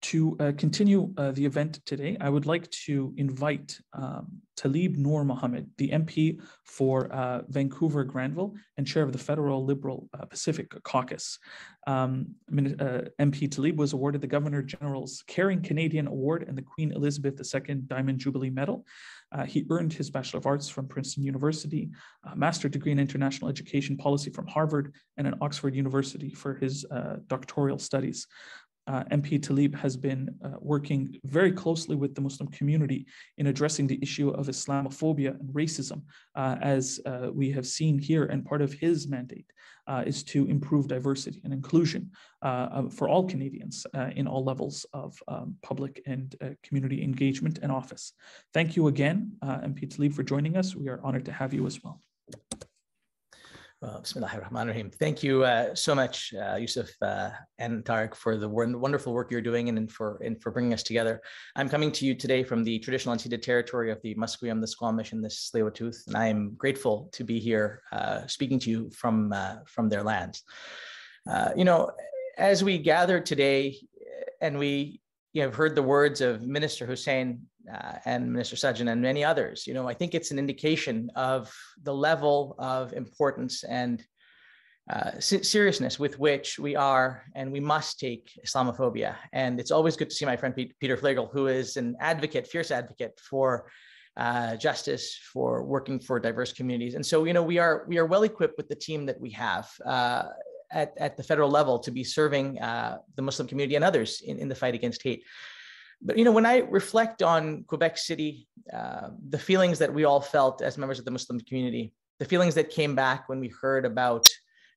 To continue the event today, I would like to invite Taleeb Noormohamed, the MP for Vancouver-Granville and chair of the Federal Liberal Pacific Caucus. MP Taleeb was awarded the Governor General's Caring Canadian Award and the Queen Elizabeth II Diamond Jubilee Medal. He earned his Bachelor of Arts from Princeton University, a master's degree in international education policy from Harvard, and an Oxford University for his doctoral studies. MP Taleeb has been working very closely with the Muslim community in addressing the issue of Islamophobia and racism, as we have seen here, and part of his mandate is to improve diversity and inclusion for all Canadians in all levels of public and community engagement and office. Thank you again, MP Taleeb, for joining us. We are honored to have you as well. Bismillahirrahmanirrahim. Thank you so much, Yusuf and Tariq, for the wonderful work you're doing and for bringing us together. I'm coming to you today from the traditional unceded territory of the Musqueam, the Squamish, and the Tsleil-Waututh, and I am grateful to be here speaking to you from their lands. As we gather today, and we have heard the words of Minister Hussein and Minister Sajjan and many others, I think it's an indication of the level of importance and seriousness with which we are and we must take Islamophobia. And it's always good to see my friend Peter Flegel, who is an advocate, fierce advocate for justice, for working for diverse communities. And so, we are well equipped with the team that we have at the federal level to be serving the Muslim community and others in the fight against hate. But, when I reflect on Quebec City, the feelings that we all felt as members of the Muslim community, the feelings that came back when we heard about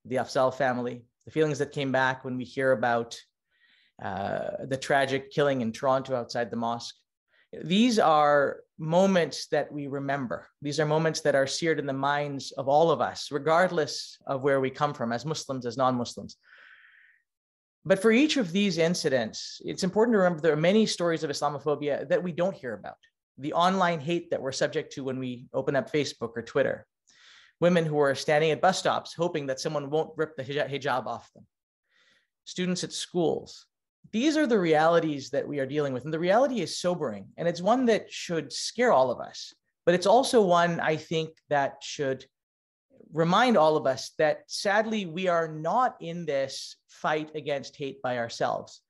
the Afzal family, the feelings that came back when we hear about the tragic killing in Toronto outside the mosque, these are moments that we remember. These are moments that are seared in the minds of all of us, regardless of where we come from, as Muslims, as non-Muslims. But for each of these incidents, it's important to remember there are many stories of Islamophobia that we don't hear about. The online hate that we're subject to when we open up Facebook or Twitter. Women who are standing at bus stops hoping that someone won't rip the hijab off them. Students at schools. These are the realities that we are dealing with. And the reality is sobering. And it's one that should scare all of us. But it's also one, I think, that should remind all of us that sadly, we are not in this fight against hate by ourselves.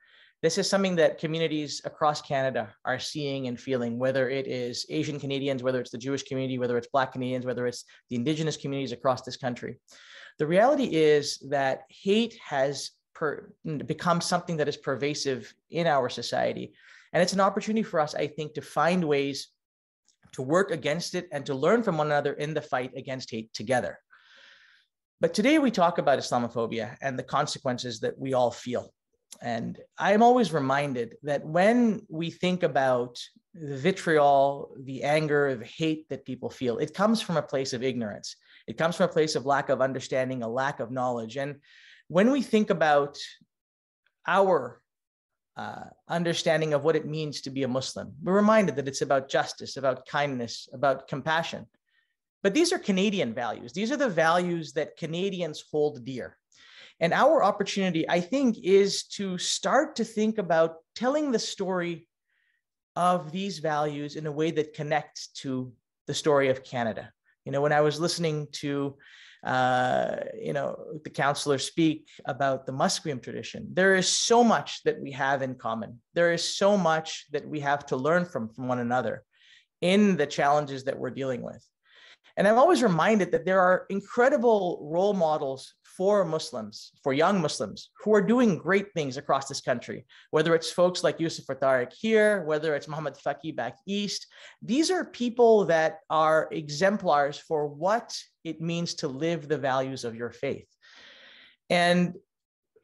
This is something that communities across Canada are seeing and feeling, whether it is Asian Canadians, whether it's the Jewish community, whether it's Black Canadians, whether it's the Indigenous communities across this country. The reality is that hate has become something that is pervasive in our society. And it's an opportunity for us, I think, to find ways to work against it and to learn from one another in the fight against hate together. But today we talk about Islamophobia and the consequences that we all feel. And I'm always reminded that when we think about the vitriol, the anger, the hate that people feel, it comes from a place of ignorance. It comes from a place of lack of understanding, a lack of knowledge. And when we think about our understanding of what it means to be a Muslim, we're reminded that it's about justice, about kindness, about compassion. But these are Canadian values. These are the values that Canadians hold dear. And our opportunity, I think, is to start to think about telling the story of these values in a way that connects to the story of Canada. When I was listening to the counselor speak about the Musqueam tradition, there is so much that we have in common. There is so much that we have to learn from one another in the challenges that we're dealing with. And I'm always reminded that there are incredible role models for Muslims, for young Muslims, who are doing great things across this country, whether it's folks like Yusuf or Tariq here, whether it's Muhammad Faki back east. These are people that are exemplars for what it means to live the values of your faith. And,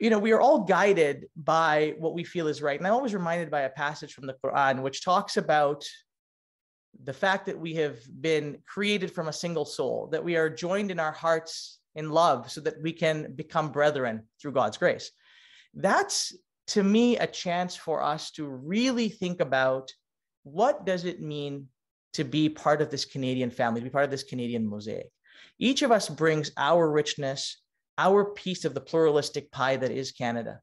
we are all guided by what we feel is right. And I'm always reminded by a passage from the Quran, which talks about the fact that we have been created from a single soul, that we are joined in our hearts in love so that we can become brethren through God's grace. That's, to me, a chance for us to really think about what does it mean to be part of this Canadian family, to be part of this Canadian mosaic. Each of us brings our richness, our piece of the pluralistic pie that is Canada.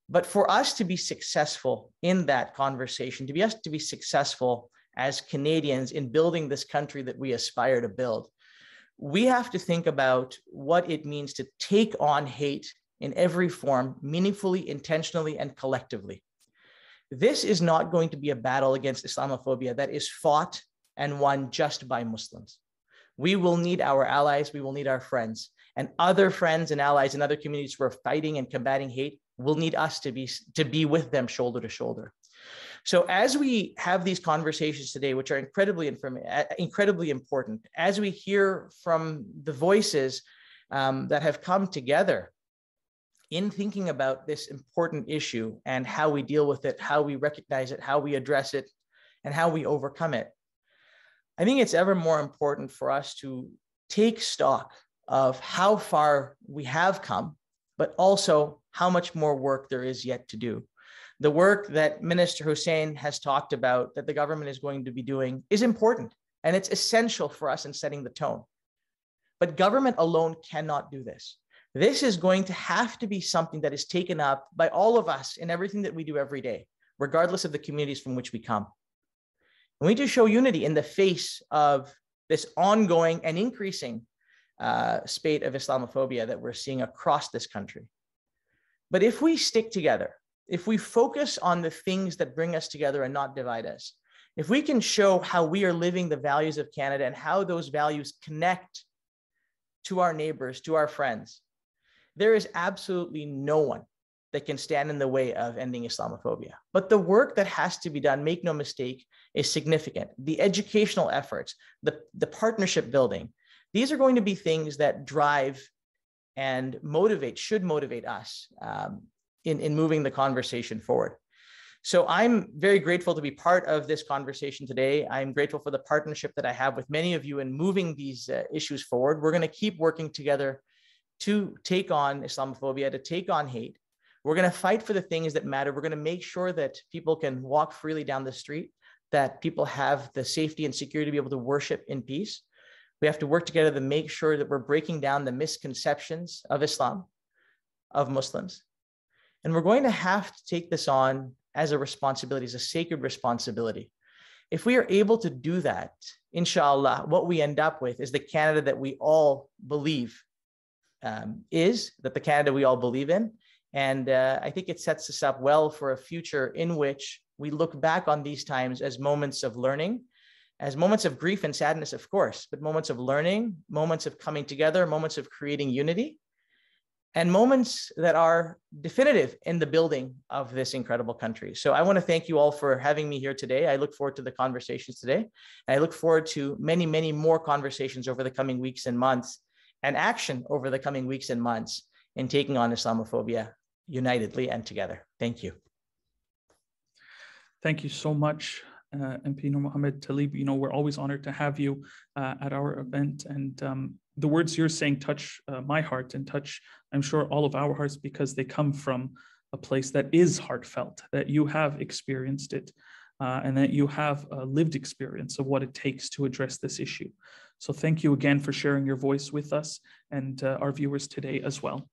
But for us to be successful in that conversation, to be successful as Canadians in building this country that we aspire to build, we have to think about what it means to take on hate in every form, meaningfully, intentionally, and collectively. This is not going to be a battle against Islamophobia that is fought and won just by Muslims. We will need our allies, we will need our friends, and other friends and allies in other communities who are fighting and combating hate will need us to be with them shoulder to shoulder. So as we have these conversations today, which are incredibly important, as we hear from the voices that have come together in thinking about this important issue and how we deal with it, how we recognize it, how we address it, and how we overcome it, I think it's ever more important for us to take stock of how far we have come, but also how much more work there is yet to do. The work that Minister Hussein has talked about that the government is going to be doing is important, and it's essential for us in setting the tone. But government alone cannot do this. This is going to have to be something that is taken up by all of us in everything that we do every day, regardless of the communities from which we come. We need to show unity in the face of this ongoing and increasing spate of Islamophobia that we're seeing across this country. But if we stick together, if we focus on the things that bring us together and not divide us, if we can show how we are living the values of Canada and how those values connect to our neighbors, to our friends, there is absolutely no one that can stand in the way of ending Islamophobia. But the work that has to be done, make no mistake, is significant. The educational efforts, the partnership building, these are going to be things that drive and motivate, should motivate us in moving the conversation forward. So I'm very grateful to be part of this conversation today. I'm grateful for the partnership that I have with many of you in moving these issues forward. We're going to keep working together to take on Islamophobia, to take on hate. We're going to fight for the things that matter. We're going to make sure that people can walk freely down the street, that people have the safety and security to be able to worship in peace. We have to work together to make sure that we're breaking down the misconceptions of Islam, of Muslims. And we're going to have to take this on as a responsibility, as a sacred responsibility. If we are able to do that, inshallah, what we end up with is the Canada that we all believe the Canada we all believe in. And I think it sets us up well for a future in which we look back on these times as moments of learning, as moments of grief and sadness, of course, but moments of learning, moments of coming together, moments of creating unity, and moments that are definitive in the building of this incredible country. So I want to thank you all for having me here today. I look forward to the conversations today. And I look forward to many, many more conversations over the coming weeks and months, and action over the coming weeks and months in taking on Islamophobia unitedly and together. Thank you. Thank you so much, MP Noormohamed. Taleeb, you know, we're always honored to have you at our event. And the words you're saying touch my heart and touch, I'm sure, all of our hearts, because they come from a place that is heartfelt, that you have experienced it, and that you have a lived experience of what it takes to address this issue. So thank you again for sharing your voice with us and our viewers today as well.